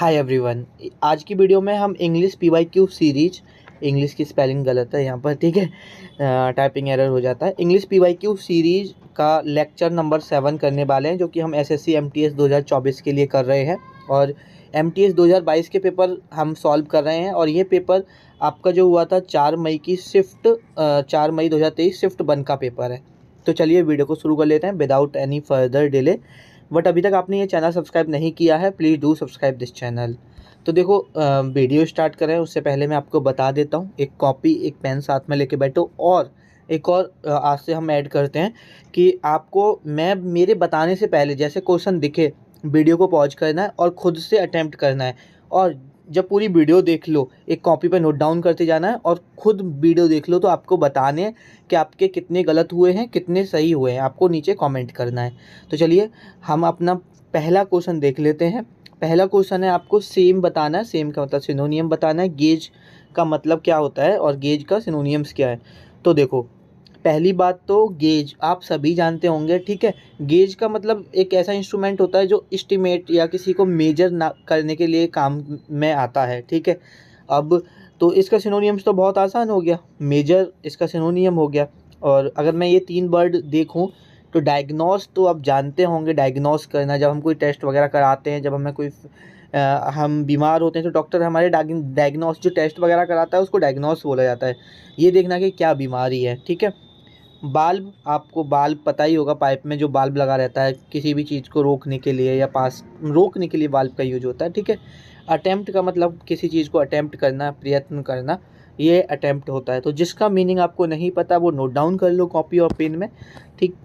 Hi everyone. आज की video में हम इंग्लिश PYQ सीरीज, इंग्लिश की स्पेलिंग गलत है यहाँ पर, ठीक है, टाइपिंग एरर हो जाता है। इंग्लिश PYQ सीरीज का लेक्चर नंबर 7 करने वाले हैं, जो कि हम SSC MTS 2024 के लिए कर रहे हैं। और MTS 2022 के पेपर हम सॉल्व कर रहे हैं। और ये पेपर आपका जो हुआ था 4 मई की शिफ्ट 4 मई 2023 शिफ्ट 1 का पेपर है। तो चलिए वीडियो को शुरू कर लेते हैं without any further delay. But अभी तक आपने ये चैनल सब्सक्राइब नहीं किया है, please do subscribe this channel. तो देखो, वीडियो स्टार्ट करें उससे पहले मैं आपको बता देता हूँ, एक कॉपी एक पेन साथ में लेके बैठो। और एक और आज से हम ऐड करते हैं कि आपको मैं मेरे बताने से पहले जैसे क्वेश्चन दिखे वीडियो को पॉज करना है और ख़ुद से अटैम्प्ट करना है। और जब पूरी वीडियो देख लो एक कॉपी पे नोट डाउन करते जाना है और ख़ुद वीडियो देख लो तो आपको बताने कि आपके कितने गलत हुए हैं कितने सही हुए हैं, आपको नीचे कमेंट करना है। तो चलिए हम अपना पहला क्वेश्चन देख लेते हैं। पहला क्वेश्चन है, आपको सेम बताना है। सेम का मतलब सिनोनियम बताना है। गेज का मतलब क्या होता है और गेज का सिनोनियम्स क्या है। तो देखो, पहली बात तो गेज आप सभी जानते होंगे, ठीक है। गेज का मतलब एक ऐसा इंस्ट्रूमेंट होता है जो एस्टिमेट या किसी को मेजर ना करने के लिए काम में आता है, ठीक है। अब तो इसका सिनोनियम्स तो बहुत आसान हो गया, मेजर इसका सिनोनियम हो गया। और अगर मैं ये 3 वर्ड देखूं तो डायग्नोस तो आप जानते होंगे, डायग्नोस करना। जब हम कोई टेस्ट वगैरह कराते हैं, जब हमें कोई हम बीमार होते हैं तो डॉक्टर हमारे डायग्नोस जो टेस्ट वगैरह कराता है उसको डायग्नोस बोला जाता है। ये देखना कि क्या बीमारी है, ठीक है। बाल्ब, आपको बाल्ब पता ही होगा, पाइप में जो बाल्ब लगा रहता है किसी भी चीज़ को रोकने के लिए या पास रोकने के लिए बाल्ब का यूज होता है, ठीक है। अटेम्प्ट का मतलब किसी चीज़ को अटेम्प्ट करना, प्रयत्न करना, ये अटेम्प्ट होता है। तो जिसका मीनिंग आपको नहीं पता वो नोट डाउन कर लो कॉपी और पेन में, ठीक,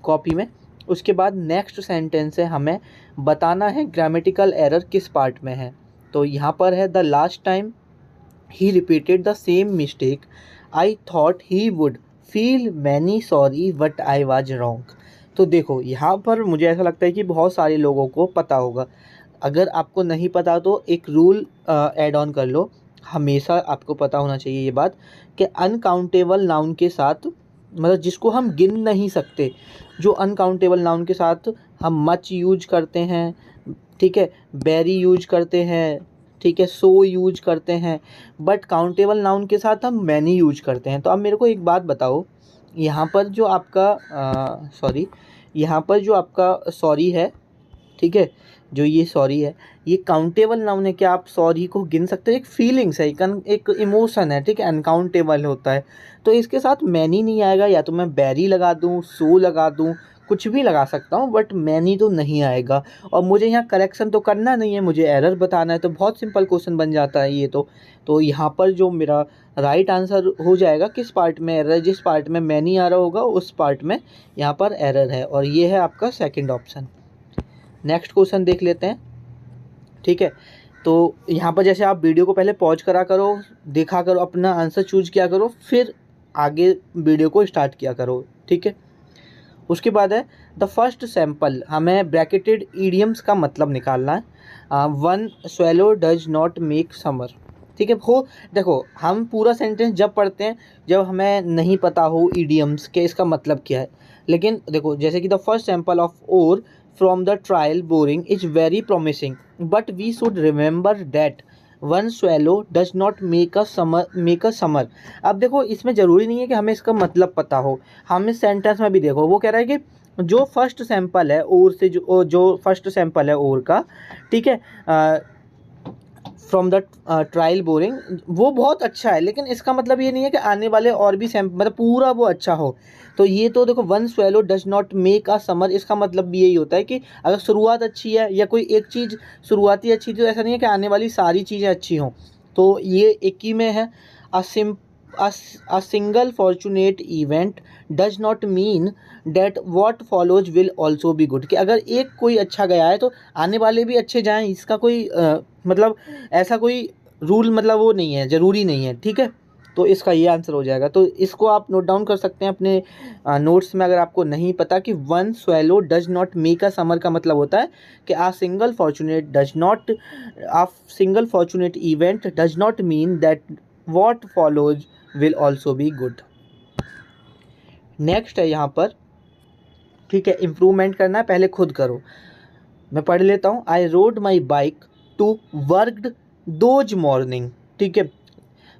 कॉपी में। उसके बाद नेक्स्ट सेंटेंस है, हमें बताना है ग्रामेटिकल एरर किस पार्ट में है। तो यहाँ पर है, the last time he repeated the same mistake I thought he would feel many sorry but I was wrong. तो देखो यहाँ पर मुझे ऐसा लगता है कि बहुत सारे लोगों को पता होगा। अगर आपको नहीं पता तो एक रूल ऐड ऑन कर लो। हमेशा आपको पता होना चाहिए ये बात कि अनकाउंटेबल नाउन के साथ, मतलब जिसको हम गिन नहीं सकते, जो अनकाउंटेबल नाउन के साथ हम मच यूज करते हैं, ठीक है, वेरी यूज करते हैं, ठीक है, सो यूज करते हैं, बट काउंटेबल नाउन के साथ हम मैनी यूज करते हैं। तो अब मेरे को एक बात बताओ, यहाँ पर जो आपका यहाँ पर जो आपका सॉरी है, ठीक है, जो ये सॉरी है ये काउंटेबल नाउन है। क्या आप सॉरी को गिन सकते हो? एक फीलिंग्स है, एक इमोशन है, ठीक है, अनकाउंटेबल होता है। तो इसके साथ मैनी नहीं आएगा, या तो मैं बैरी लगा दूँ, सो लगा दूँ, कुछ भी लगा सकता हूँ, बट मैनी तो नहीं आएगा। और मुझे यहाँ करेक्शन तो करना नहीं है, मुझे एरर बताना है। तो बहुत सिंपल क्वेश्चन बन जाता है ये तो यहाँ पर जो मेरा राइट आंसर हो जाएगा, किस पार्ट में एरर, जिस पार्ट में मैनी आ रहा होगा उस पार्ट में यहाँ पर एरर है। और ये है आपका सेकेंड ऑप्शन। नेक्स्ट क्वेश्चन देख लेते हैं, ठीक है। तो यहाँ पर जैसे आप वीडियो को पहले पॉज करा करो, देखा करो, अपना आंसर चूज किया करो, फिर आगे वीडियो को स्टार्ट किया करो, ठीक है। उसके बाद है, द फर्स्ट सैम्पल, हमें ब्रैकेटेड ईडियम्स का मतलब निकालना है। One swallow does not make summer, ठीक है। देखो, हम पूरा सेंटेंस जब पढ़ते हैं जब हमें नहीं पता हो ईडियम्स के इसका मतलब क्या है। लेकिन देखो, जैसे कि the first sample of ore from the trial boring is very promising but we should remember that one swallow does not make a summer. अब देखो, इसमें ज़रूरी नहीं है कि हमें इसका मतलब पता हो। हम इस सेंटेंस में भी देखो, वो कह रहा है कि जो फर्स्ट सैंपल है ओर से, जो फर्स्ट सैंपल है ओर का, ठीक है, फ्रॉम द ट्रायल बोरिंग, वो बहुत अच्छा है। लेकिन इसका मतलब ये नहीं है कि आने वाले और भी मतलब पूरा वो अच्छा हो। तो ये तो देखो, one swallow does not make a summer, इसका मतलब भी यही होता है कि अगर शुरुआत अच्छी है या कोई एक चीज़ शुरुआती अच्छी थी, तो ऐसा नहीं है कि आने वाली सारी चीज़ें अच्छी हों। तो ये एक ही में है, a single fortunate event does not mean that what follows will also be good। कि अगर एक कोई अच्छा गया है तो आने वाले भी अच्छे जाएं, इसका कोई मतलब ऐसा कोई रूल, मतलब वो नहीं है, ज़रूरी नहीं है, ठीक है। तो इसका ये आंसर हो जाएगा। तो इसको आप नोट डाउन कर सकते हैं अपने नोट्स में, अगर आपको नहीं पता कि one swallow does not make a summer का मतलब होता है कि a single fortunate event does not mean that what follows will also be good। Next है यहाँ पर, ठीक है, इम्प्रूवमेंट करना है, पहले खुद करो। मैं पढ़ लेता हूँ। I rode my bike to worked those morning, ठीक है।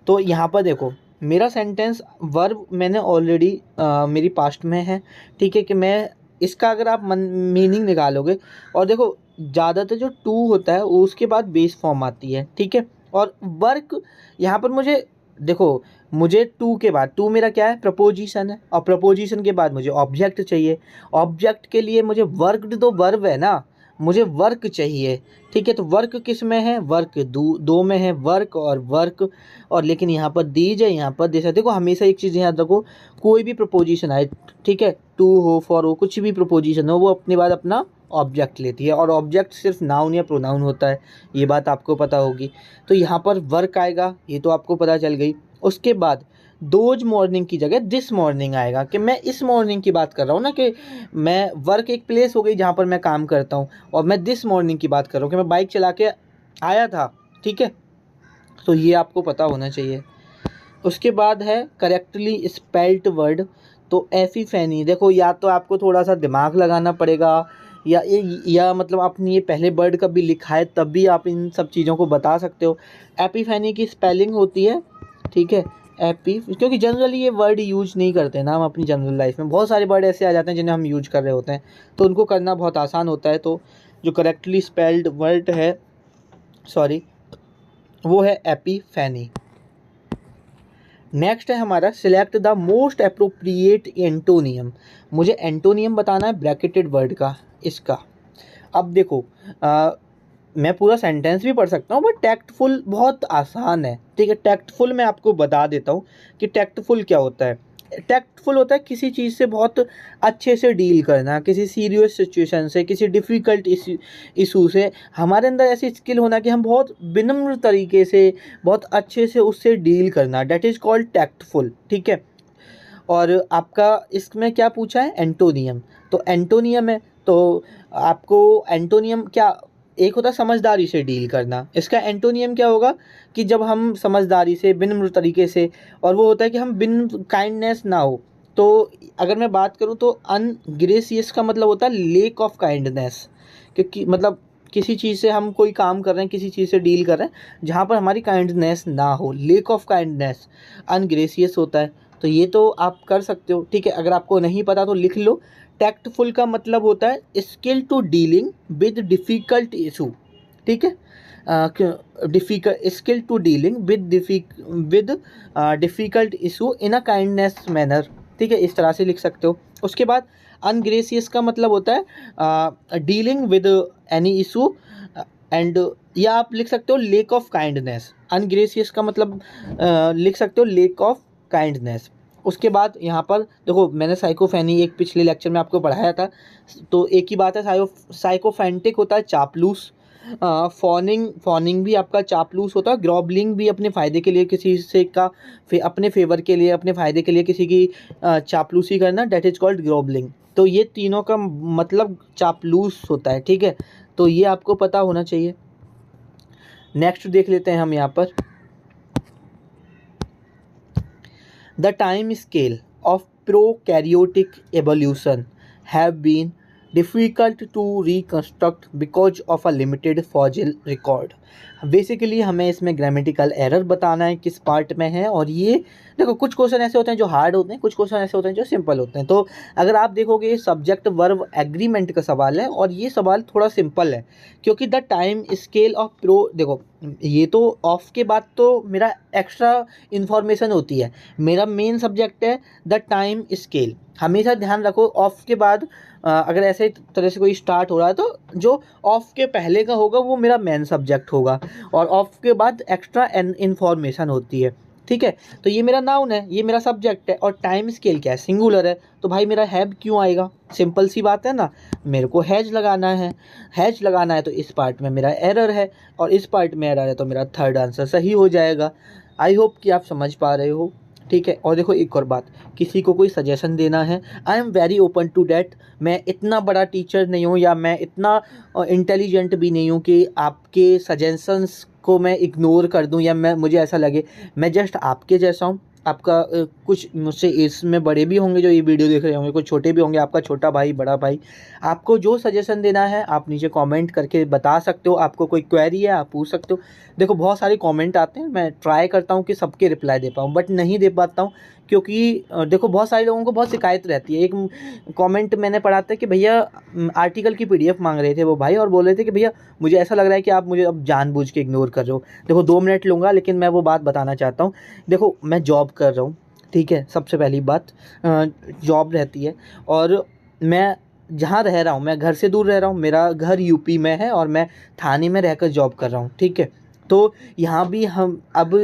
तो यहाँ पर देखो मेरा सेंटेंस वर्ब मैंने ऑलरेडी मेरी पास्ट में है, ठीक है, कि मैं इसका अगर आप मीनिंग निकालोगे और देखो ज़्यादातर जो टू होता है उसके बाद बेस फॉर्म आती है, ठीक है। और वर्क यहाँ पर मुझे देखो, मुझे टू के बाद, टू मेरा क्या है, प्रपोजिशन है, और प्रपोजिशन के बाद मुझे ऑब्जेक्ट चाहिए। ऑब्जेक्ट के लिए मुझे वर्कड तो वर्ब है ना, मुझे वर्क चाहिए, ठीक है। तो वर्क किस में है, वर्क दो में है, वर्क और वर्क। और लेकिन यहाँ पर दीज है, यहाँ पर दिस है। देखो हमेशा एक चीज़ याद रखो, कोई भी प्रपोजिशन आए, ठीक है, टू हो, फॉर हो, कुछ भी प्रपोजिशन हो, वो अपने बाद अपना ऑब्जेक्ट लेती है, और ऑब्जेक्ट सिर्फ नाउन या प्रोनाउन होता है, ये बात आपको पता होगी। तो यहाँ पर वर्क आएगा, ये तो आपको पता चल गई। उसके बाद दोज मॉर्निंग की जगह दिस मॉर्निंग आएगा, कि मैं इस मॉर्निंग की बात कर रहा हूँ ना, कि मैं वर्क एक प्लेस हो गई जहाँ पर मैं काम करता हूँ, और मैं दिस मॉर्निंग की बात कर रहा हूँ कि मैं बाइक चला के आया था, ठीक है। तो ये आपको पता होना चाहिए। उसके बाद है करेक्टली स्पेल्ट वर्ड। तो एपिफेनी, देखो या तो आपको थोड़ा सा दिमाग लगाना पड़ेगा, या मतलब आपने ये पहले वर्ड कभी लिखा है तब भी आप इन सब चीज़ों को बता सकते हो। एपिफेनी की स्पेलिंग होती है, ठीक है, एपी, क्योंकि जनरली ये वर्ड यूज नहीं करते ना हम अपनी जनरल लाइफ में, बहुत सारे वर्ड ऐसे आ जाते हैं जिन्हें हम यूज कर रहे होते हैं, तो उनको करना बहुत आसान होता है। तो जो करेक्टली स्पेल्ड वर्ड है, सॉरी, वो है एपिफेनी। नेक्स्ट है हमारा select the most appropriate antonym. मुझे एंटोनियम बताना है ब्रैकेटेड वर्ड का, इसका। अब देखो मैं पूरा सेंटेंस भी पढ़ सकता हूँ, बट टैक्टफुल बहुत आसान है, ठीक है। टैक्टफुल मैं आपको बता देता हूँ कि टैक्टफुल क्या होता है। टैक्टफुल होता है किसी चीज़ से बहुत अच्छे से डील करना, किसी सीरियस सिचुएशन से, किसी डिफ़िकल्ट इशू से हमारे अंदर ऐसी स्किल होना कि हम बहुत विनम्र तरीके से, बहुत अच्छे से उससे डील करना, डेट इज़ कॉल्ड टैक्टफुल, ठीक है। और आपका इसमें क्या पूछा है, एंटोनियम। तो एंटोनियम है, तो आपको एंटोनियम क्या, एक होता है समझदारी से डील करना, इसका एंटोनियम क्या होगा कि जब हम समझदारी से, विनम्र तरीके से, और वो होता है कि हम बिन काइंडनेस ना हो। तो अगर मैं बात करूँ तो अनग्रेसियस का मतलब होता है लेक ऑफ काइंडनेस, क्योंकि मतलब किसी चीज़ से हम कोई काम कर रहे हैं, किसी चीज़ से डील कर रहे हैं जहाँ पर हमारी काइंडनेस ना हो, लेक ऑफ काइंडनेस अनग्रेसियस होता है। तो ये तो आप कर सकते हो, ठीक है। अगर आपको नहीं पता तो लिख लो। टैक्टफुल का मतलब होता है skill to dealing with difficult issue, ठीक है। Skill to dealing with difficult issue in a kindness manner, ठीक है, इस तरह से लिख सकते हो। उसके बाद अनग्रेसियस का मतलब होता है dealing with any issue, and या आप लिख सकते हो लेक ऑफ काइंडनेस। अनग्रेसियस का मतलब लिख सकते हो लेक ऑफ काइंडनेस। उसके बाद यहाँ पर देखो मैंने साइकोफेनी एक पिछले लेक्चर में आपको पढ़ाया था, तो एक ही बात है, साइकोफेंटिक होता है चापलूस, फॉनिंग भी आपका चापलूस होता है, ग्रॉबलिंग भी अपने फ़ायदे के लिए किसी से का अपने फेवर के लिए, अपने फ़ायदे के लिए किसी की चापलूसी करना, डेट इज़ कॉल्ड ग्रॉबलिंग। तो ये तीनों का मतलब चापलूस होता है, ठीक है। तो ये आपको पता होना चाहिए। नेक्स्ट देख लेते हैं हम यहाँ पर, the time scale of prokaryotic evolution have been difficult to reconstruct because of a limited fossil record. Basically हमें इसमें ग्रामेटिकल एरर बताना है किस पार्ट में है, और ये देखो कुछ क्वेश्चन ऐसे होते हैं जो हार्ड होते हैं, कुछ क्वेश्चन ऐसे होते हैं जो सिंपल होते हैं। तो अगर आप देखोगे ये सब्जेक्ट वर्ब एग्रीमेंट का सवाल है, और ये सवाल थोड़ा सिंपल है, क्योंकि द टाइम स्केल ऑफ देखो ये तो ऑफ के बाद तो मेरा एक्स्ट्रा इन्फॉर्मेशन होती है, मेरा मेन सब्जेक्ट है द टाइम स्केल। हमेशा ध्यान रखो ऑफ के बाद अगर ऐसे तरह से कोई स्टार्ट हो रहा है तो जो ऑफ के पहले का होगा वो मेरा मेन सब्जेक्ट होगा, और ऑफ के बाद एक्स्ट्रा इन्फॉर्मेशन होती है, ठीक है। तो ये मेरा नाउन है, ये मेरा सब्जेक्ट है, और टाइम स्केल क्या है, सिंगुलर है, तो भाई मेरा हैव क्यों आएगा, सिंपल सी बात है ना, मेरे को हैज लगाना है। हैज लगाना है तो इस पार्ट में मेरा एरर है, और इस पार्ट में एरर है, तो मेरा थर्ड आंसर सही हो जाएगा। आई होप कि आप समझ पा रहे हो, ठीक है। और देखो एक और बात, किसी को कोई सजेशन देना है, I am very open to that. मैं इतना बड़ा टीचर नहीं हूँ, या मैं इतना इंटेलिजेंट भी नहीं हूँ कि आपके सजेशंस को मैं इग्नोर कर दूँ, या मुझे ऐसा लगे। मैं जस्ट आपके जैसा हूँ, आपका कुछ मुझसे एज में बड़े भी होंगे जो ये वीडियो देख रहे होंगे, कुछ छोटे भी होंगे, आपका छोटा भाई बड़ा भाई, आपको जो सजेशन देना है आप नीचे कमेंट करके बता सकते हो। आपको कोई क्वेरी है आप पूछ सकते हो। देखो बहुत सारे कमेंट आते हैं, मैं ट्राई करता हूँ कि सबके रिप्लाई दे पाऊँ, बट नहीं दे पाता हूँ क्योंकि देखो बहुत सारे लोगों को बहुत शिकायत रहती है। एक कमेंट मैंने पढ़ा था कि भैया आर्टिकल की पीडीएफ मांग रहे थे वो भाई, और बोल रहे थे कि भैया मुझे ऐसा लग रहा है कि आप मुझे अब जानबूझ के इग्नोर कर रहे हो। देखो 2 मिनट लूँगा लेकिन मैं वो बात बताना चाहता हूँ। देखो मैं जॉब कर रहा हूँ, ठीक है, सबसे पहली बात जॉब रहती है, और मैं जहाँ रह रहा हूँ मैं घर से दूर रह रहा हूँ, मेरा घर यूपी में है और मैं थाने में रहकर जॉब कर रहा हूँ, ठीक है। तो यहाँ भी हम अब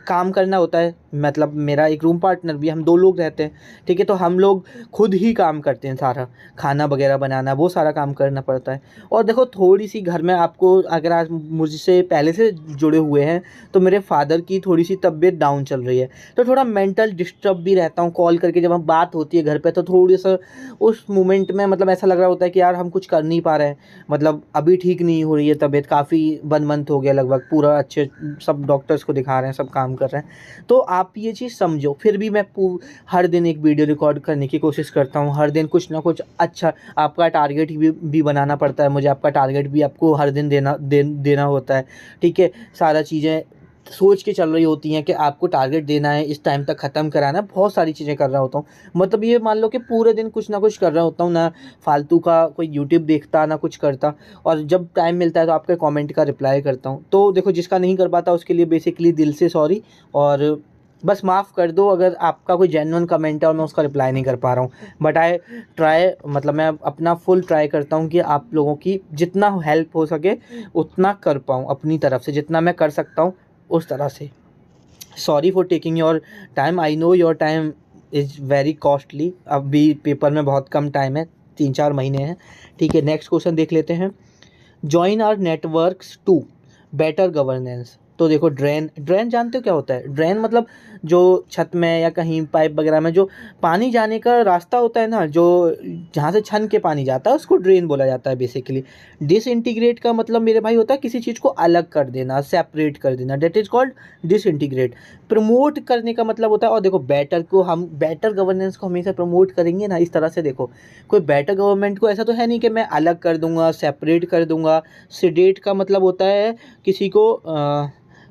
काम करना होता है, मतलब मेरा एक रूम पार्टनर भी, हम 2 लोग रहते हैं, ठीक है। तो हम लोग खुद ही काम करते हैं, सारा खाना वगैरह बनाना वो सारा काम करना पड़ता है। और देखो थोड़ी सी घर में आपको, अगर आज मुझसे पहले से जुड़े हुए हैं तो मेरे फादर की थोड़ी सी तबीयत डाउन चल रही है, तो थोड़ा मेंटल डिस्टर्ब भी रहता हूँ। कॉल करके जब हम बात होती है घर पे तो थोड़ी सा उस मोमेंट में मतलब ऐसा लग रहा होता है कि यार हम कुछ कर नहीं पा रहे हैं, मतलब अभी ठीक नहीं हो रही है तबीयत, काफ़ी 1 मंथ हो गया लगभग, पूरा अच्छे सब डॉक्टर्स को दिखा रहे हैं, सब काम कर रहे हैं। तो आप ये चीज़ समझो। फिर भी मैं हर दिन एक वीडियो रिकॉर्ड करने की कोशिश करता हूँ, हर दिन कुछ ना कुछ अच्छा। आपका टारगेट भी बनाना पड़ता है मुझे, आपका टारगेट भी आपको हर दिन देना होता है, ठीक है। सारा चीज़ें सोच के चल रही होती हैं कि आपको टारगेट देना है, इस टाइम तक ख़त्म कराना है, बहुत सारी चीज़ें कर रहा होता हूँ। मतलब ये मान लो कि पूरे दिन कुछ ना कुछ कर रहा होता हूँ, ना फालतू का कोई यूट्यूब देखता ना कुछ करता, और जब टाइम मिलता है तो आपके कमेंट का रिप्लाई करता हूँ। तो देखो जिसका नहीं कर पाता उसके लिए बेसिकली दिल से सॉरी, और बस माफ़ कर दो अगर आपका कोई जेन्युइन कमेंट है और मैं उसका रिप्लाई नहीं कर पा रहा हूँ। बट आई ट्राई, मतलब मैं अपना फुल ट्राई करता हूँ कि आप लोगों की जितना हेल्प हो सके उतना कर पाऊँ, अपनी तरफ से जितना मैं कर सकता हूँ उस तरह से। Sorry for taking your time, I know your time is very costly. अभी पेपर में बहुत कम टाइम है, 3-4 महीने हैं, ठीक है। नेक्स्ट क्वेश्चन देख लेते हैं। Join our networks to better governance. तो देखो ड्रेन जानते हो क्या होता है? ड्रेन मतलब जो छत में या कहीं पाइप वगैरह में जो पानी जाने का रास्ता होता है ना, जो जहाँ से छन के पानी जाता है उसको ड्रेन बोला जाता है बेसिकली। डिसइंटीग्रेट का मतलब मेरे भाई होता है किसी चीज़ को अलग कर देना, सेपरेट कर देना, date is called disintegrate. Promote करने का मतलब होता है, और देखो बेटर को हम बेटर गवर्नेंस को हमेशा प्रमोट करेंगे ना इस तरह से। देखो कोई बेटर गवर्नमेंट को ऐसा तो है नहीं कि मैं अलग कर दूंगा, सेपरेट कर दूंगा। सिडेट का मतलब होता है किसी को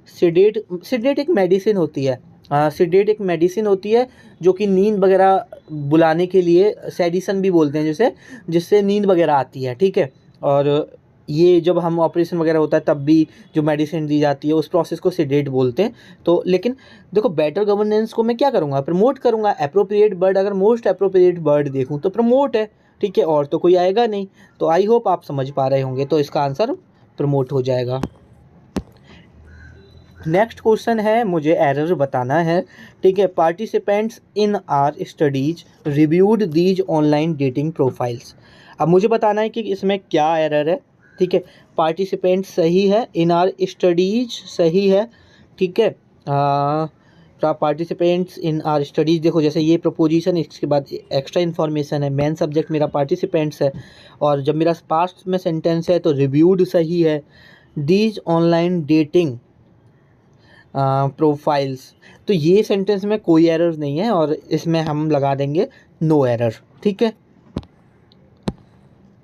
सिडेट एक मेडिसिन होती है। सिडेट एक मेडिसिन होती है जो कि नींद वगैरह बुलाने के लिए, सेडिसन भी बोलते हैं जिसे, जिससे नींद वगैरह आती है, ठीक है। और ये जब हम ऑपरेशन वगैरह होता है तब भी जो मेडिसिन दी जाती है उस प्रोसेस को सिडेट बोलते हैं। तो लेकिन देखो बेटर गवर्नेंस को मैं क्या करूँगा, प्रमोट करूँगा। अप्रोप्रिएट वर्ड, अगर मोस्ट अप्रोप्रिएट वर्ड देखूँ तो प्रमोट है, ठीक है, और तो कोई आएगा नहीं। तो आई होप आप समझ पा रहे होंगे, तो इसका आंसर प्रमोट हो जाएगा। नेक्स्ट क्वेश्चन है, मुझे एरर बताना है, ठीक है। Participants in are studies reviewed these online dating profiles. अब मुझे बताना है कि इसमें क्या एरर है, ठीक है। पार्टिसिपेंट सही है, इन आर स्टडीज सही है, ठीक है। पार्टिसिपेंट्स इन आर स्टडीज, देखो जैसे ये प्रपोजिशन, इसके बाद एक्स्ट्रा इन्फॉर्मेशन है, मेन सब्जेक्ट मेरा पार्टिसिपेंट्स है, और जब मेरा पास्ट में सेंटेंस है तो रिव्यूड सही है। दीज ऑनलाइन डेटिंग प्रोफाइल्स, तो ये सेंटेंस में कोई एरर नहीं है और इसमें हम लगा देंगे नो एरर, ठीक है।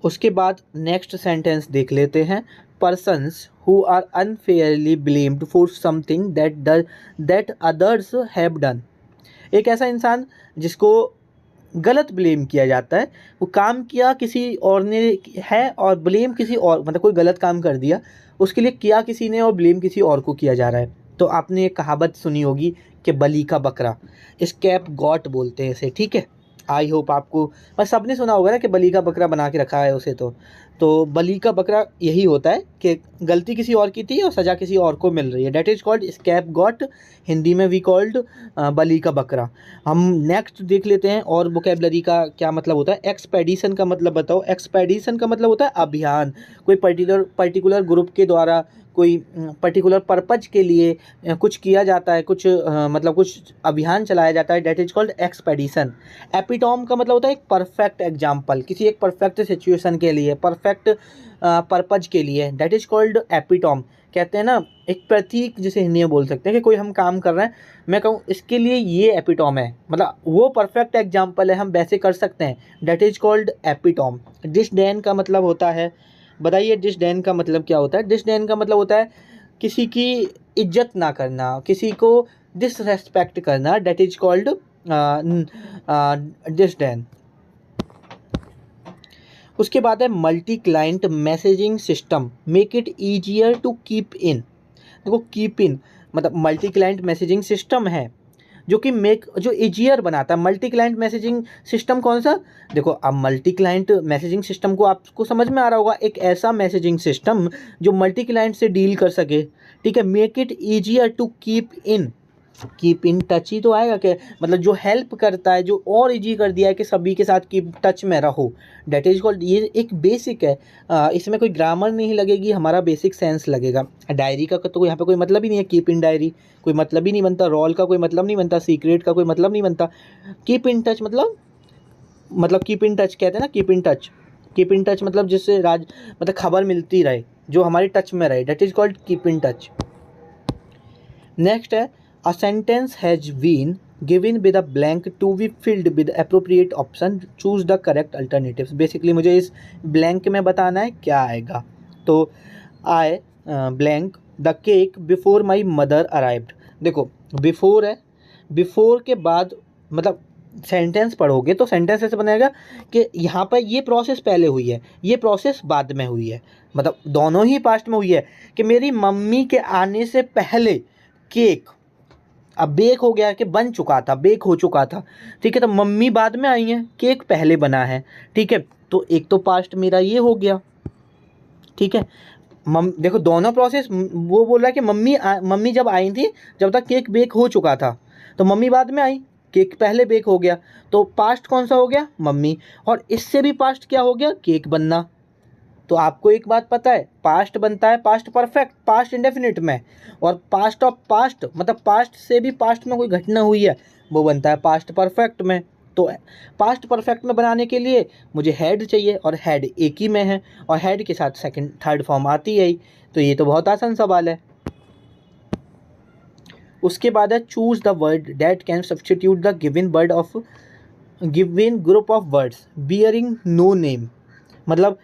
उसके बाद नेक्स्ट सेंटेंस देख लेते हैं। Persons who are unfairly blamed for something that others have done. एक ऐसा इंसान जिसको गलत ब्लेम किया जाता है, वो काम किया किसी और ने है और ब्लेम किसी और, मतलब कोई गलत काम कर दिया उसके लिए किया किसी ने और ब्लेम किसी और को किया जा रहा है। तो आपने एक कहावत सुनी होगी कि बली का बकरा, स्कैप गॉट बोलते हैं इसे, ठीक है। आई होप आपको, बस सबने सुना होगा ना कि बली का बकरा बना के रखा है उसे। तो बली का बकरा यही होता है कि गलती किसी और की थी और सज़ा किसी और को मिल रही है, that is called scapegoat, Hindi में वी कॉल्ड बली का बकरा। हम नेक्स्ट देख लेते हैं और वोकेबलरी का क्या मतलब होता है। एक्सपेडिशन का मतलब बताओ। एक्सपेडिशन का मतलब होता है अभियान, कोई पर्टिकुलर ग्रुप के द्वारा कोई पर्टिकुलर पर्पज के लिए कुछ किया जाता है, कुछ मतलब कुछ अभियान चलाया जाता है, date is called expedition. Epitome का मतलब होता है एक परफेक्ट एग्जाम्पल, किसी एक परफेक्ट सिचुएशन के लिए, परफेक्ट परफेक्ट पर्पज के लिए, डेट इज कॉल्ड एपिटॉम। कहते हैं ना एक प्रतीक, जिसे हिंदी में बोल सकते हैं कि कोई हम काम कर रहे हैं, मैं कहूँ इसके लिए ये एपिटॉम है, मतलब वो परफेक्ट एग्जाम्पल है, हम वैसे कर सकते हैं, date is called epitome. Disdain का मतलब होता है, बताइए डिसडेन का मतलब क्या होता है? डिसडेन का मतलब होता है किसी की इज्जत ना करना, किसी को डिसरेस्पेक्ट करना, डेट इज कॉल्ड डिसडेन। उसके बाद है multi client messaging system, make it easier to keep in. देखो कीप इन मतलब मल्टी क्लाइंट मैसेजिंग सिस्टम है जो कि जो ईजियर बनाता है। मल्टी क्लाइंट मैसेजिंग सिस्टम कौन सा? देखो अब मल्टी क्लाइंट मैसेजिंग सिस्टम को आपको समझ में आ रहा होगा, एक ऐसा मैसेजिंग सिस्टम जो मल्टी क्लाइंट से डील कर सके, ठीक है। Make it easier to keep in touch ही तो आएगा कि मतलब जो हेल्प करता है, जो और इजी कर दिया है कि सभी के साथ कीप टच में रहो, डेट इज कॉल्ड। ये एक बेसिक है, इसमें कोई ग्रामर नहीं लगेगी, हमारा बेसिक सेंस लगेगा। डायरी का तो यहाँ पे कोई मतलब ही नहीं है, कीप इन डायरी कोई मतलब ही नहीं बनता, रोल का कोई मतलब नहीं बनता, सीक्रेट का कोई मतलब नहीं बनता। कीप इन टच मतलब कीप इन टच कहते हैं ना, कीप इन टच मतलब जिससे मतलब खबर मिलती रहे, जो हमारे टच में रहे, that is called keep in touch. Next है a sentence has been given with a blank to be filled with appropriate option, choose the correct alternatives। Basically मुझे इस ब्लैंक में बताना है क्या आएगा। तो आई blank the cake before my mother arrived. देखो बिफोर है, बिफोर के बाद मतलब सेंटेंस पढ़ोगे तो सेंटेंस ऐसे बनेगा कि यहाँ पर ये प्रोसेस पहले हुई है, ये प्रोसेस बाद में हुई है, मतलब दोनों ही पास्ट में हुई है कि मेरी मम्मी के आने से पहले केक अब बेक हो गया, कि बन चुका था, बेक हो चुका था, ठीक है। तो मम्मी बाद में आई हैं, केक पहले बना है, ठीक है। तो एक तो पास्ट मेरा ये हो गया, ठीक है। देखो दोनों प्रोसेस, वो बोल रहा है कि मम्मी जब आई थी, जब तक केक बेक हो चुका था, तो मम्मी बाद में आई, केक पहले बेक हो गया, तो पास्ट कौन सा हो गया? मम्मी। और इससे भी पास्ट क्या हो गया? केक बनना। तो आपको एक बात पता है, पास्ट बनता है पास्ट परफेक्ट, पास्ट इंडेफिनिट में, और पास्ट ऑफ पास्ट मतलब पास्ट से भी पास्ट में कोई घटना हुई है वो बनता है पास्ट परफेक्ट में। तो पास्ट परफेक्ट में बनाने के लिए मुझे हेड चाहिए, और हेड एक ही में है, और हेड के साथ सेकंड थर्ड फॉर्म आती है ही। तो ये तो बहुत आसान सवाल है। उसके बाद है choose the word that can substitute the given group of words bearing no name. मतलब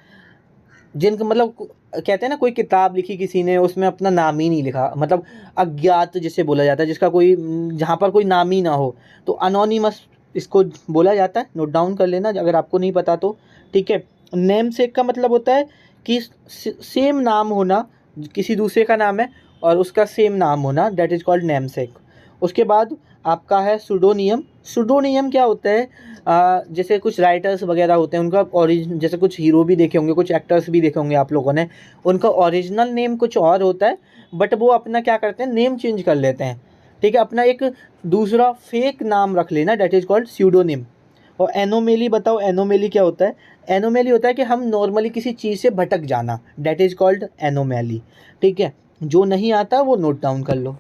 जिनका मतलब कहते हैं ना कोई किताब लिखी किसी ने, उसमें अपना नाम ही नहीं लिखा, मतलब अज्ञात जिसे बोला जाता है, जिसका कोई जहाँ पर कोई नाम ही ना हो, तो अनोनिमस इसको बोला जाता है। नोट डाउन कर लेना अगर आपको नहीं पता तो, ठीक है। नेम सेक का मतलब होता है कि सेम नाम होना, किसी दूसरे का नाम है और उसका सेम नाम होना, दैट इज कॉल्ड नेम सेक। उसके बाद आपका है सुडोनियम। सुडोनियम क्या होता है? जैसे कुछ राइटर्स वगैरह होते हैं, उनका जैसे कुछ हीरो भी देखे होंगे, कुछ एक्टर्स भी देखे होंगे आप लोगों ने, उनका ओरिजिनल नेम कुछ और होता है, बट वो अपना क्या करते हैं, नेम चेंज कर लेते हैं, ठीक है। अपना एक दूसरा फेक नाम रख लेना, डेट इज कॉल्ड स्यूडोनिम। और एनोमेली बताओ, एनोमेली क्या होता है? एनोमेली होता है कि हम नॉर्मली किसी चीज़ से भटक जाना, डेट इज कॉल्ड एनोमेली, ठीक है। जो नहीं आता वो नोट डाउन कर लो।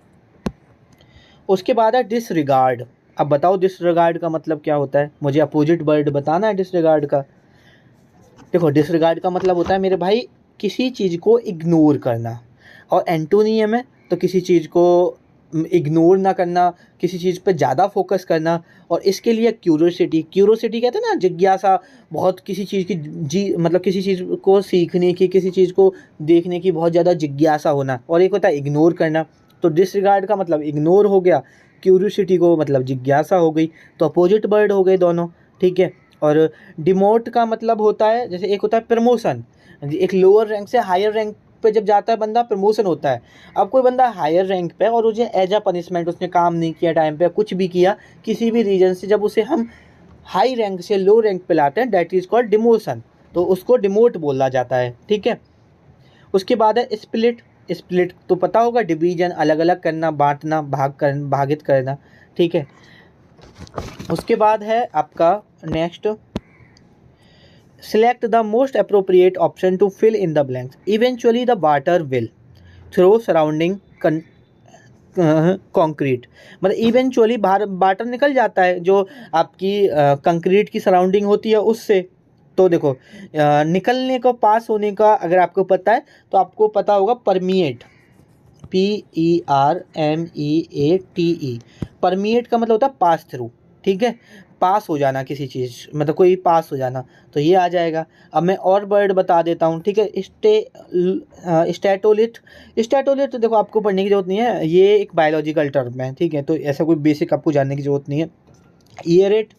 उसके बाद है डिसरिगार्ड। अब बताओ डिसरिगार्ड का मतलब क्या होता है? मुझे अपोजिट वर्ड बताना है डिसरिगार्ड का। देखो डिसरिगार्ड का मतलब होता है मेरे भाई किसी चीज़ को इग्नोर करना, और एंटोनियम है तो किसी चीज़ को इग्नोर ना करना, किसी चीज़ पे ज़्यादा फोकस करना। और इसके लिए क्यूरोसिटी, क्यूरोसिटी कहते हैं ना जिज्ञासा, बहुत किसी चीज़ की मतलब किसी चीज़ को सीखने की, किसी चीज़ को देखने की बहुत ज़्यादा जिज्ञासा होना। और एक होता है इग्नोर करना। तो डिसरिगार्ड का मतलब इग्नोर हो गया, क्यूरियोसिटी को मतलब जिज्ञासा हो गई, तो अपोजिट वर्ड हो गए दोनों, ठीक है। और डिमोट का मतलब होता है, जैसे एक होता है प्रमोशन, एक लोअर रैंक से हायर रैंक पे जब जाता है बंदा, प्रमोशन होता है। अब कोई बंदा हायर रैंक पे और उसे एज अ पनिशमेंट उसने काम नहीं किया टाइम पे, कुछ भी किया किसी भी रीजन से, जब उसे हम हाई रैंक से लो रैंक पे लाते हैं, दैट इज कॉल्ड डिमोशन, तो उसको डिमोट बोला जाता है, ठीक है। उसके बाद है स्प्लिट। स्प्लिट तो पता होगा, डिवीजन, अलग अलग करना, बांटना, भागित करना, ठीक है। उसके बाद है आपका next, select the most appropriate option to fill in the blanks, eventually the water will throw surrounding concrete. मतलब इवेंचुअली वाटर निकल जाता है जो आपकी कंक्रीट की सराउंडिंग होती है उससे, तो देखो निकलने को, पास होने का अगर आपको पता है तो आपको पता होगा परमिएट, PERMEATE। परमिएट का मतलब होता है पास थ्रू, ठीक है, पास हो जाना किसी चीज़, मतलब कोई पास हो जाना, तो ये आ जाएगा। अब मैं और वर्ड बता देता हूँ, ठीक है। स्टैटोलिथ। स्टैटोलिथ तो देखो आपको पढ़ने की जरूरत नहीं है, ये एक बायोलॉजिकल टर्म है, ठीक है, तो ऐसा कोई बेसिक आपको जानने की जरूरत नहीं है। एयरेट।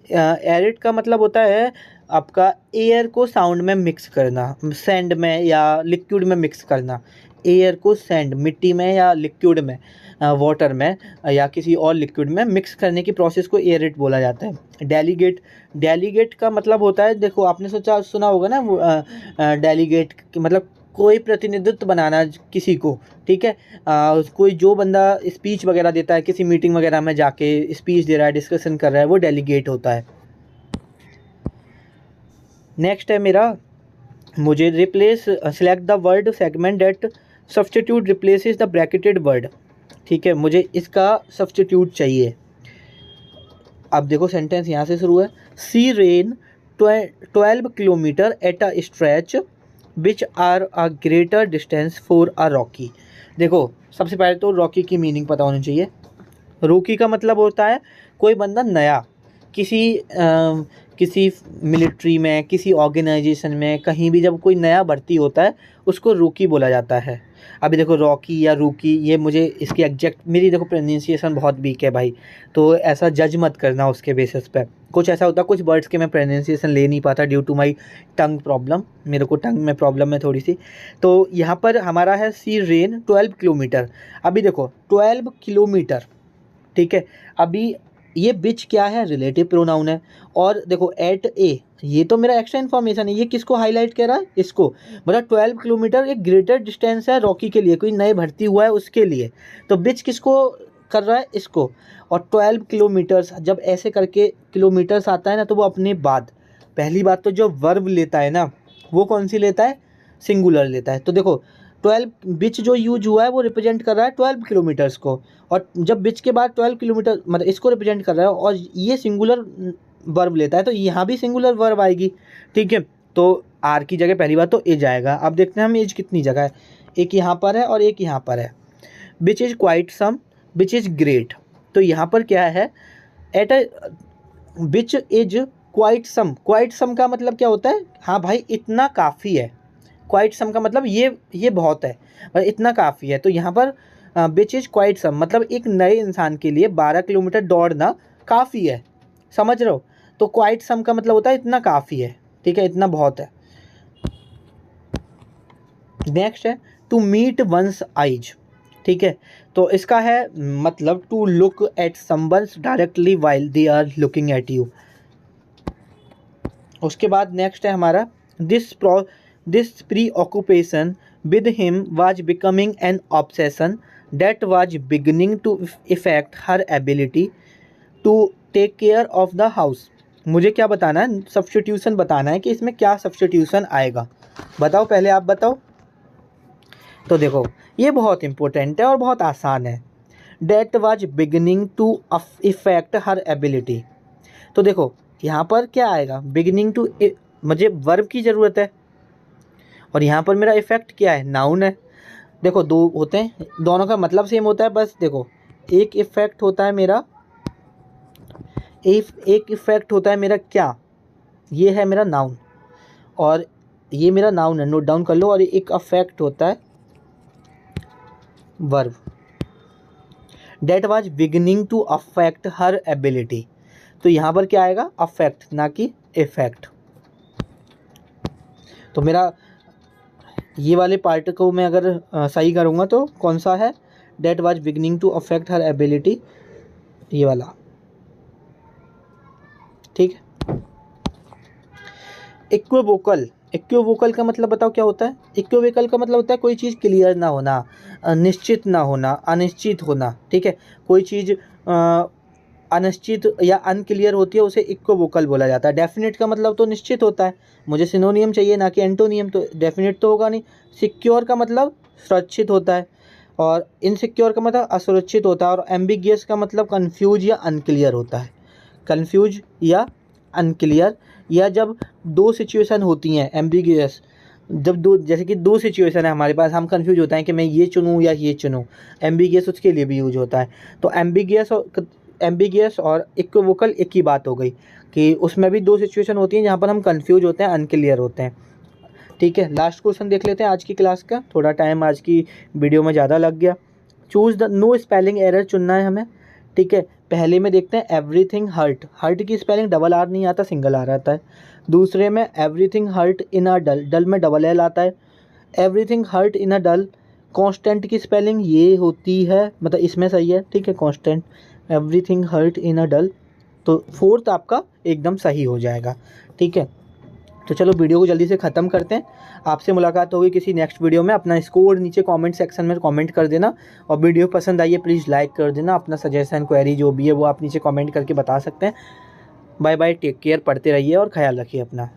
एयरेट का मतलब होता है आपका एयर को साउंड में मिक्स करना, सैंड में या लिक्विड में मिक्स करना। एयर को सैंड, मिट्टी में या लिक्विड में, वाटर में या किसी और लिक्विड में मिक्स करने की प्रोसेस को एयरेट बोला जाता है। डेलीगेट। डेलीगेट का मतलब होता है, देखो आपने सुना होगा ना, डेलीगेट मतलब कोई प्रतिनिधित्व बनाना किसी को, ठीक है। कोई जो बंदा स्पीच वगैरह देता है किसी मीटिंग वगैरह में जाके स्पीच दे रहा है, डिस्कशन कर रहा है, वो डेलीगेट होता है। नेक्स्ट है मेरा, मुझे replace, select the word segment that substitute replaces the bracketed word, ठीक है, मुझे इसका सब्स्टिट्यूट चाहिए। अब देखो सेंटेंस यहाँ से शुरू है, see rain 12 kilometre at a stretch which are a greater distance for a rocky. देखो सबसे पहले तो रॉकी की मीनिंग पता होनी चाहिए। रॉकी का मतलब होता है कोई बंदा नया, किसी मिलिट्री में, किसी ऑर्गेनाइजेशन में, कहीं भी जब कोई नया भर्ती होता है उसको रॉकी बोला जाता है। अभी देखो रॉकी या रूकी, ये मुझे इसकी एग्जैक्ट, मेरी देखो प्रोनाउंसिएशन बहुत वीक है भाई, तो ऐसा जज मत करना उसके बेसिस पे। कुछ ऐसा होता है कुछ वर्ड्स के मैं प्रोनाउंसिएशन ले नहीं पाता due to my tongue problem, मेरे को टंग में प्रॉब्लम है थोड़ी सी। तो यहाँ पर हमारा है सी रेन 12 किलोमीटर। अभी देखो 12 किलोमीटर, ठीक है। अभी ये बिच क्या है, रिलेटिव प्रोनाउन है। और देखो एट ए, ये तो मेरा एक्स्ट्रा इन्फॉर्मेशन है, ये किसको हाईलाइट कर रहा है, इसको, मतलब 12 किलोमीटर एक ग्रेटर डिस्टेंस है रॉकी के लिए, कोई नए भर्ती हुआ है उसके लिए, तो बिच किसको कर रहा है, इसको। और 12 किलोमीटर्स जब ऐसे करके किलोमीटर्स आता है ना, तो वो अपने बाद, पहली बात तो जो वर्ब लेता है ना, वो कौन सी लेता है, सिंगुलर लेता है। तो देखो 12 बिच जो यूज हुआ है वो रिप्रेजेंट कर रहा है 12 किलोमीटर्स को, और जब बिच के बाद 12 किलोमीटर मतलब इसको रिप्रेजेंट कर रहा है, और ये सिंगुलर वर्ब लेता है, तो यहाँ भी सिंगुलर वर्ब आएगी, ठीक है। तो आर की जगह पहली बात तो एज आएगा। अब देखते हैं हम एज कितनी जगह है, एक यहाँ पर है और एक यहाँ पर है। Which is quite some, which is great, तो यहाँ पर क्या है, at a which is quite some. Quite some का मतलब क्या होता है, हाँ भाई इतना काफ़ी है। क्वाइट सम का मतलब ये बहुत है, मतलब इतना काफ़ी है। तो यहाँ पर विच इज़ क्वाइट सम मतलब एक नए इंसान के लिए 12 किलोमीटर दौड़ना काफ़ी है, समझ रहे हो। तो क्वाइट सम का मतलब होता है इतना काफ़ी है, ठीक है, इतना बहुत है। नेक्स्ट है टू मीट वंस आइज, ठीक है, तो इसका है मतलब to look at someone's directly while they are looking at you. उसके बाद नेक्स्ट है हमारा this preoccupation with him was becoming an obsession that was beginning to effect her ability to take care of the house. मुझे क्या बताना है, substitution बताना है कि इसमें क्या सब्स्टिट्यूशन आएगा, बताओ, पहले आप बताओ। तो देखो ये बहुत इंपॉर्टेंट है और बहुत आसान है। That was beginning to effect her ability, तो देखो यहाँ पर क्या आएगा, बिगिनिंग टू, मुझे वर्ब की ज़रूरत है, और यहाँ पर मेरा इफेक्ट क्या है, नाउन है। देखो दो होते हैं, दोनों का मतलब सेम होता है, बस देखो एक इफेक्ट होता है मेरा, एक इफेक्ट होता है मेरा क्या, ये है मेरा नाउन, और ये मेरा नाउन है, नोट डाउन कर लो। और एक अफेक्ट होता है verb. That was beginning to affect her ability, तो यहाँ पर क्या आएगा, अफेक्ट ना कि इफेक्ट। तो मेरा ये वाले पार्ट को मैं अगर सही करूँगा तो कौन सा है, that was beginning to affect her ability, ये वाला, ठीक है। इक्विवोकल, इक्विवोकल का मतलब बताओ क्या होता है। इक्विवोकल का मतलब होता है कोई चीज़ क्लियर ना होना, निश्चित ना होना, अनिश्चित होना, ठीक है। कोई चीज़ अनिश्चित या अनक्लियर होती है उसे इक्विवोकल बोला जाता है। डेफिनेट का मतलब तो निश्चित होता है, मुझे सिनोनियम चाहिए ना कि एंटोनियम, तो डेफिनेट तो होगा नहीं। सिक्योर का मतलब सुरक्षित होता है, और इनसिक्योर का मतलब असुरक्षित होता है, और एम्बिगियस का मतलब कन्फ्यूज या अनक्लियर होता है, कन्फ्यूज या अनक्लियर, या जब दो सिचुएशन होती हैं एम्बिगियस, जब दो, जैसे कि दो सिचुएशन है हमारे पास, हम कंफ्यूज होते हैं कि मैं ये चुनूँ या ये चुनूँ, एम्बिगियस उसके लिए भी यूज होता है। तो एम्बिगियस और इक्विवोकल एक ही बात हो गई कि उसमें भी दो सिचुएशन होती हैं जहाँ पर हम कंफ्यूज होते हैं, अनक्लियर होते हैं। ठीक है, लास्ट क्वेश्चन देख लेते हैं आज की क्लास का। थोड़ा टाइम आज की वीडियो में ज़्यादा लग गया। Choose the no spelling error चुनना है हमें। ठीक है, पहले में देखते हैं एवरीथिंग हर्ट, हर्ट की स्पेलिंग डबल आर नहीं आता, सिंगल आर आता है। दूसरे में एवरीथिंग हर्ट इन अ डल, डल में डबल एल आता है। एवरीथिंग हर्ट इन अ डल, कांस्टेंट की स्पेलिंग ये होती है, मतलब इसमें सही है। ठीक है, कांस्टेंट, एवरीथिंग हर्ट इन अ डल, तो फोर्थ आपका एकदम सही हो जाएगा। ठीक है, तो चलो वीडियो को जल्दी से ख़त्म करते हैं। आपसे मुलाकात होगी किसी नेक्स्ट वीडियो में। अपना स्कोर नीचे कमेंट सेक्शन में कमेंट कर देना, और वीडियो पसंद आई है प्लीज़ लाइक कर देना। अपना सजेशन क्वेरी जो भी है वो आप नीचे कमेंट करके बता सकते हैं। बाय बाय, टेक केयर, पढ़ते रहिए और ख्याल रखिए अपना।